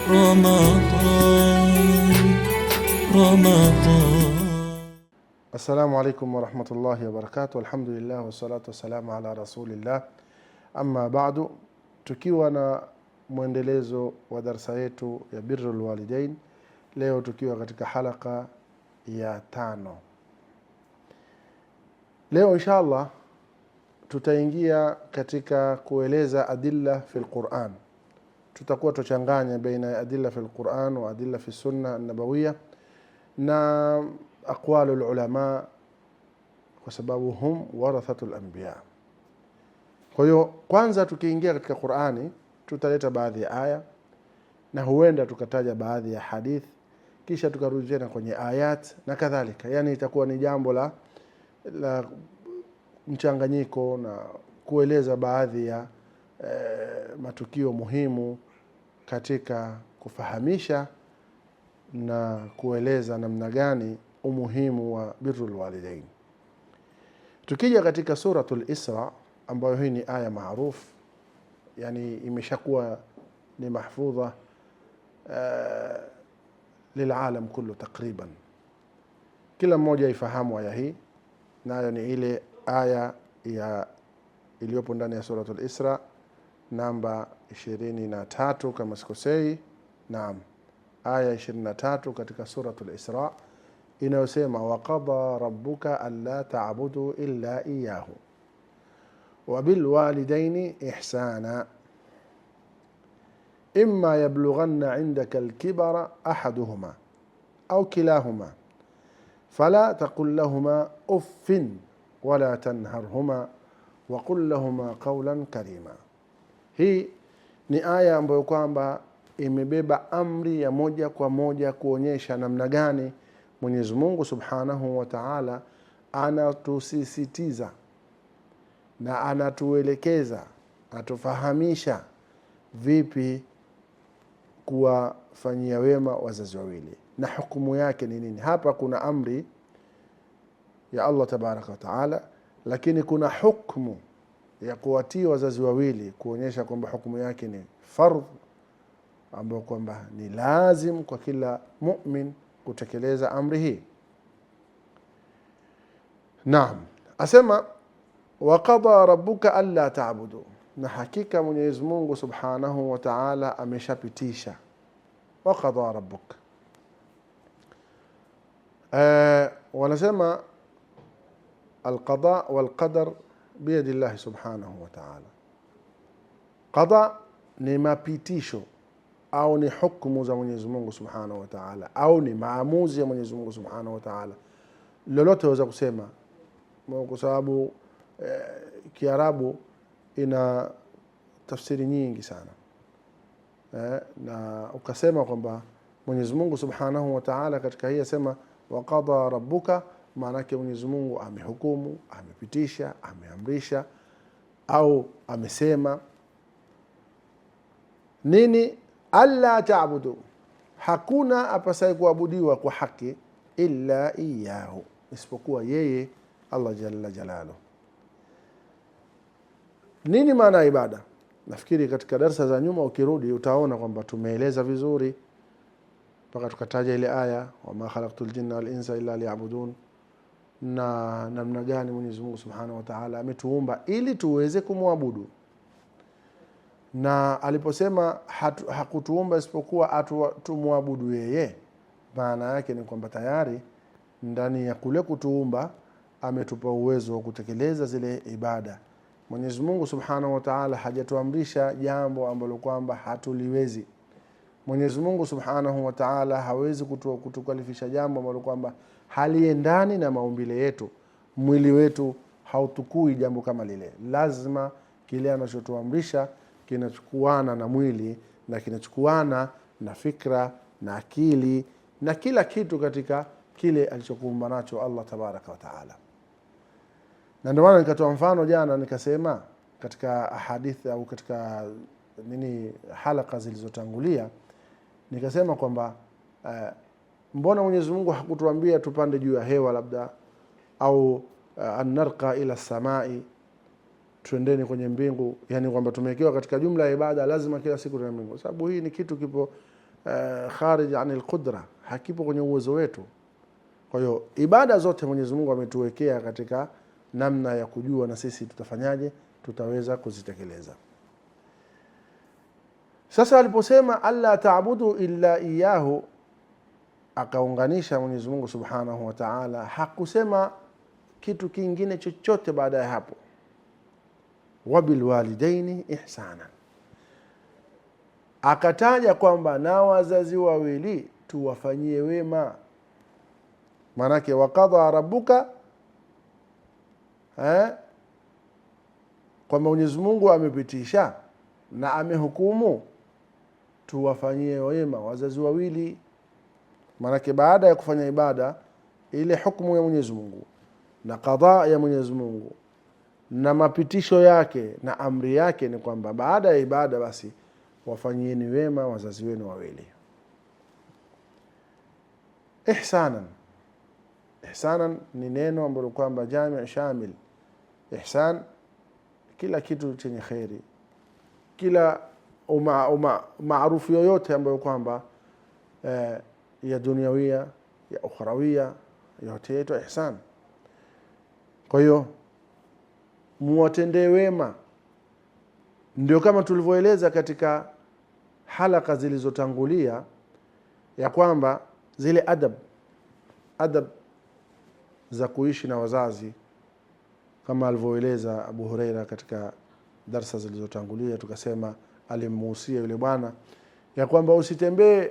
رمضان رمضان. Assalamu alaikum wa rahmatullahi wa barakatuh. Alhamdulillah wa salatu wa salamu ala rasulillah. Amma ba'du, tukiwa na muendelezo wa darasa yetu ya birrul walidain, leo tukiwa katika halaka ya 5. Leo inshallah tutaingia katika kueleza adilla fil Qur'an. Tutakuwa tuchanganya baina adilla fil Qur'an wa adilla fi sunna an-nabawiyya na aqwalul ulama, kwa sababu hum warathatul anbiya. Kwa hiyo kwanza tukiingia katika Qur'ani tutaleta baadhi ya aya na huenda tukataja baadhi ya hadith, kisha tukarudi tena kwenye ayat na kadhalika. Yani itakuwa ni jambo la mchanganyiko na kueleza baadhi ya matukio muhimu katika kufahamisha na kueleza namna gani umuhimu wa birrul walidain. Tukija katika suratul Isra, ambayo hii ni aya maarufu, yani imeshakuwa ni mahfudha lilalam kullu takriban, kila mmoja ifahamu aya hii, nayo ni ile aya ya iliyopo ndani ya suratul Isra namba 23 kama sikosei. Naam, aya 23 katika suratul Isra inayosema waqada rabbuka alla ta'budu illa iyyahu wa bil walidaini ihsana imma yablughanna 'indaka al-kibara ahaduhuma aw kilahuma fala taqul lahumā uffin wala tanharhuma wa qul lahumā qawlan karima. Hii ni aya ambayo kwamba imebeba amri ya moja kwa moja kuonyesha namna gani Mwenyezi Mungu Subhanahu wa Ta'ala anatusisitiza na anatuelekeza, atufahamisha vipi kuwafanyia wema wazazi wawili na hukumu yake ni nini. Hapa kuna amri ya Allah Tabaraka wa Ta'ala, lakini kuna hukumu ya kuwatii wazazi wawili, kuonyesha kwamba hukumu yake ni fardh, ambayo kwamba ni lazim kwa kila mu'min kutekeleza amri hii. Naam, asema waqada rabbuka alla ta'budu, na hakika Mwenyezi Mungu Subhanahu wa Ta'ala ameshapitisha waqada rabbuka. Wanasema alqada walqadar biyadi Allah Subhanahu wa Ta'ala. Qada ni mapitisho au ni hukumu za Mwenyezi Mungu Subhanahu wa Ta'ala, au ni maamuzi ya Mwenyezi Mungu Subhanahu wa Ta'ala. Lolote waweza kusema, kwa sababu Kiarabu ina tafsiri nyingi sana. Na ukasema kwamba Mwenyezi Mungu Subhanahu wa Ta'ala katika hii asema waqada rabbuka, maana yake Mwenyezi Mungu amehukumu, amepitisha, ameamrisha au amesema nini? Alla ta'budu, hakuna apasaye kuabudiwa kwa haki illa iyyahu, isipokuwa yeye Allah jalla jalaluhu. Nini maana ibada? Nafikiri katika darasa za nyuma ukirudi utaona kwamba tumeeleza vizuri mpaka tukataja ile aya wama khalaqtul jinna wal insa illa liya'budun, na namna gani Mwenyezi Mungu Subhanahu wa Ta'ala ametuumba ili tuweze kumwabudu. Na aliposema hakutuumba isipokuwa tumwabudu yeye, maana yake ni kwamba tayari ndani ya kule kutuumba ametupa uwezo wa kutekeleza zile ibada. Mwenyezi Mungu Subhanahu wa Ta'ala hajatuamrisha jambo ambalo kwamba hatuliwezi. Mwenyezi Mungu Subhanahu wa Ta'ala hawezi kutukalifisha jambo ambalo kwamba haliendani na maumbile yetu. Mwili wetu hautukui jambo kama lile. Lazima kile anachotuamrisha kinachukuana na mwili na kinachukuana na fikra na akili na kila kitu katika kile alichokuumba nacho Allah Tabaraka wa Ta'ala. Na ndio maana nikatoa mfano jana nikasema katika hadithi au katika halaka zilizotangulia, nikasema kwamba mbona Mwenyezi Mungu hakutuambia tupande juu ya hewa labda, au anarqa ila samai, tuendeni kwenye mbingu? Yani kwamba tumewekewa katika jumla ya ibada lazima kila siku tuende mbingu, sababu hii ni kitu kipo kharij anil qudra, hakipo kwenye uwezo wetu. Kwa hiyo ibada zote Mwenyezi Mungu ametuwekea katika namna ya kujua na sisi tutafanyaje, tutaweza kuzitekeleza. Sasa aliposema alla ta'budu illa iyyahu, akaunganisha Mwenyezi Mungu Subhanahu wa Ta'ala, hakusema kitu kingine chochote baada ya hapo. Wabil walidaini ihsana, akataja kwamba na wazazi wawili tuwafanyie wema. Manake waqadha rabbuka, kwamba Mwenyezi Mungu amepitisha na amehukumu tuwafanyie wema wazazi wawili. Manake baada ya kufanya ibada, ile hukumu ya Mwenyezi Mungu na qadha ya Mwenyezi Mungu na mapitisho yake na amri yake ni kwamba baada ya ibada basi wafanyieni wema wazazi wenu wawili. Ihsanan, ihsanan ni neno ambalo kwamba jami' shamil. Ihsan kila kitu chenye khairi, kila maarufu yoyote ambayo kwamba ya duniawia ya ukhrawia yote yetu ihsan. Kwa hiyo muwatendee wema, ndio kama tulivyoeleza katika halaka zilizotangulia ya kwamba zile adab za kuishi na wazazi, kama alivyoeleza Abu Huraira katika darasa zilizotangulia, tukasema alimuhusia yule bwana ya kwamba usitembee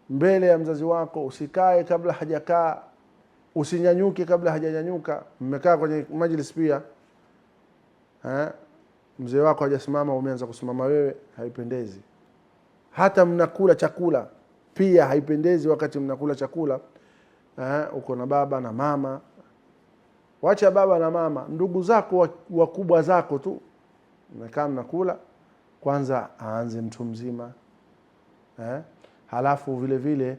mbele ya mzazi wako, usikae kabla hajakaa, usinyanyuke kabla hajanyanyuka. Mmekaa kwenye majlis pia, mzee wako hajasimama umeanza kusimama wewe, haipendezi. Hata mnakula chakula pia haipendezi. Wakati mnakula chakula uko na baba na mama, wacha baba na mama, ndugu zako wakubwa zako tu, mmekaa mnakula, kwanza aanze mtu mzima, halafu vile vile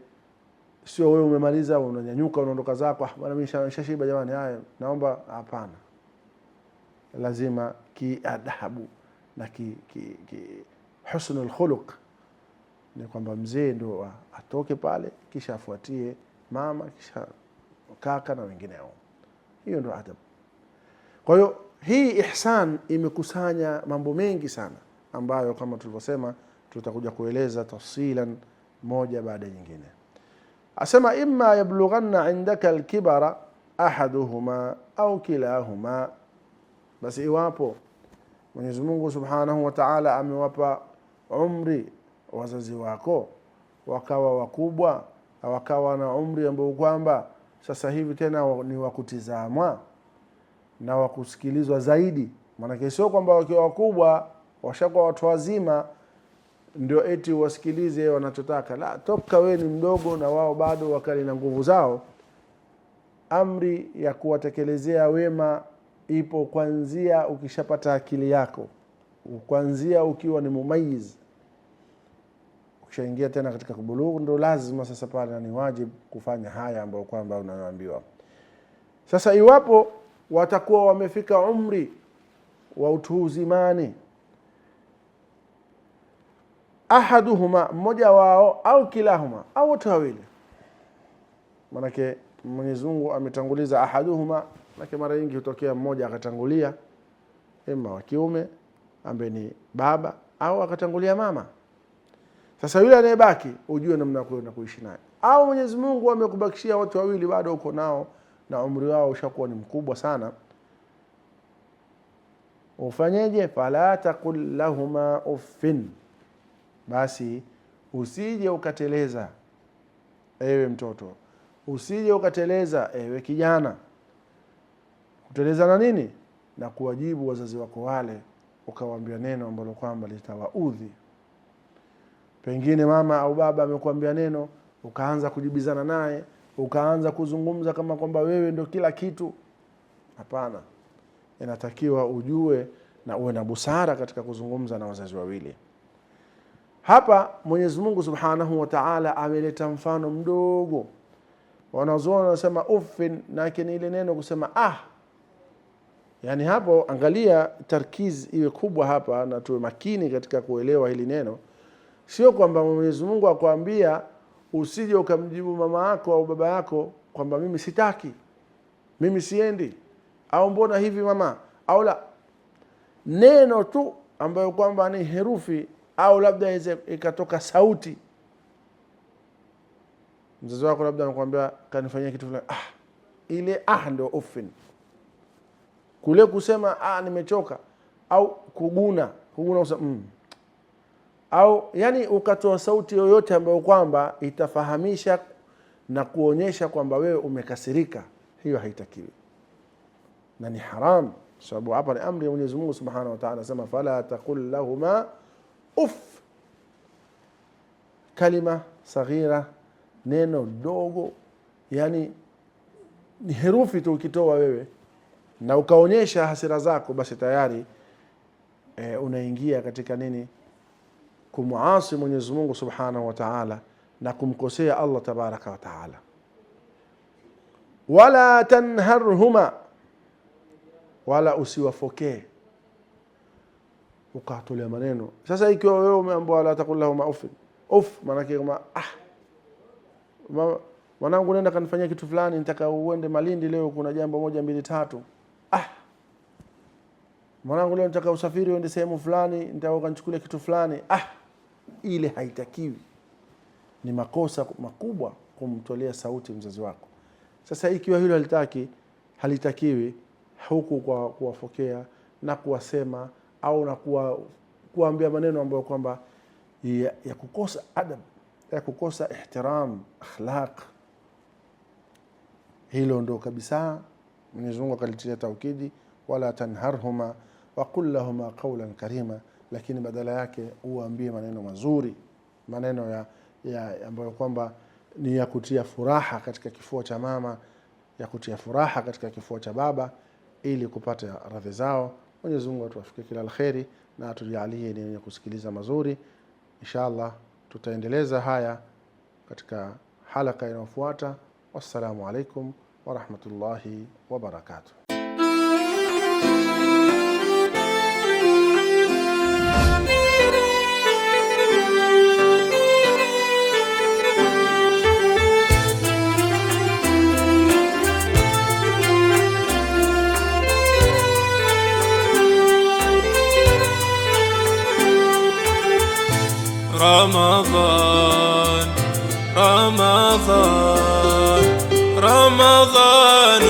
sio wewe umemaliza unanyanyuka unaondoka zako, bwana mimi nishashiba jamani, haya naomba. Hapana, lazima kiadabu na husnul khuluq, ni kwamba mzee ndio atoke pale, kisha afuatie mama, kisha kaka na wengineo. Hiyo ndio adabu. Kwa hiyo hii ihsan imekusanya mambo mengi sana ambayo kama tulivyosema tutakuja kueleza tafsilan moja baada nyingine. Asema imma yablughanna indaka alkibara ahaduhuma au kilahuma, basi iwapo Mwenyezi Mungu Subhanahu wa Ta'ala amewapa umri wazazi wako wakawa wakubwa, wakawa na umri ambao kwamba sasa hivi tena ni wakutizamwa na wakusikilizwa zaidi. Maana sio kwamba wakiwa wakubwa washakuwa watu wazima ndio eti wasikilize wanachotaka. La, toka wewe ni mdogo na wao bado wakali na nguvu zao, amri ya kuwatekelezea wema ipo kuanzia ukishapata akili yako, kuanzia ukiwa ni mumayiz. Ukishaingia tena katika kubulugh ndio lazima sasa pale ni wajibu kufanya haya ambayo kwamba unaambiwa. Sasa iwapo watakuwa wamefika umri wa utu uzimani, ahaduhuma, mmoja wao, au kilahuma, au wote wawili. Manake Mwenyezi Mungu ametanguliza ahaduhuma, manake mara nyingi hutokea mmoja akatangulia, ima wa kiume ambaye ni baba, au akatangulia mama. Sasa yule anayebaki ujue namna kwenda kuishi naye. Au Mwenyezi Mungu amekubakishia watu wawili bado uko nao na umri wao ushakuwa ni mkubwa sana, ufanyeje? Fala taqul lahuma uffin, basi usije ukateleza ewe mtoto, usije ukateleza ewe kijana. Kuteleza na nini? Na kuwajibu wazazi wako wale, ukawaambia neno ambalo kwamba litawaudhi. Pengine mama au baba amekuambia neno, ukaanza kujibizana naye, ukaanza kuzungumza kama kwamba wewe ndio kila kitu. Hapana, inatakiwa ujue na uwe na busara katika kuzungumza na wazazi wawili. Hapa Mwenyezi Mungu Subhanahu wa Ta'ala ameleta mfano mdogo. Wanazuoni wanasema uffin, na ni ile neno kusema yani hapo angalia tarkiz iwe kubwa hapa na tuwe makini katika kuelewa hili neno. Sio kwamba Mwenyezi Mungu akwambia usije ukamjibu mama yako au baba yako kwamba mimi sitaki, mimi siendi, au mbona hivi mama, au la. Neno tu ambayo kwamba ni herufi au labda ikatoka sauti. Mzazi wako labda anakuambia kanifanyia kitu fulani, ile ndio ofin. Kule kusema nimechoka au kuguna usema au yani ukatoa sauti yoyote ambayo kwamba itafahamisha na kuonyesha kwamba wewe umekasirika, hiyo haitakiwi na ni haram, sababu hapa ni amri ya Mwenyezi Mungu Subhanahu wa Ta'ala. Anasema fala taqul lahuma uff. Kalima saghira, neno dogo, yani ni herufi tu ukitoa wewe na ukaonyesha hasira zako, basi tayari unaingia katika nini? Kumuasi Mwenyezi Mungu Subhanahu wa Ta'ala na kumkosea Allah Tabaraka wa Ta'ala. Wala tanharhuma, wala usiwafokee ukatolea maneno. Sasa ikiwa wewe umeambiwa wala taqul lahum uff, maana yake kama mwanangu nenda kanifanyia kitu fulani, nitaka uende Malindi leo, kuna jambo 1 2 3. Mwanangu leo nitaka usafiri uende sehemu fulani, nitaka ukanichukulie kitu fulani. Ile haitakiwi. Ni makosa makubwa kumtolea sauti mzazi wako. Sasa ikiwa hilo halitakiwi huku kwa kuwafokea na kuwasema au na kuambia maneno ambayo kwamba ya kukosa adab, ya kukosa ihtiram, akhlaq, hilo ndo kabisa Mwenyezi Mungu akalitia taukidi, wala tanharhuma wa qul lahum qawlan karima. Lakini badala yake uambie maneno mazuri, maneno ya ambayo kwamba ni ya kutia furaha katika kifua cha mama, ya kutia furaha katika kifua cha baba, ili kupata radhi zao. Mwenyezi Mungu atuwafikie kila alkhairi na atujalie ni kusikiliza mazuri. Inshallah tutaendeleza haya katika halaka inayofuata. Wassalamu alaikum wa rahmatullahi wa barakatuh. رمضان رمضان رمضان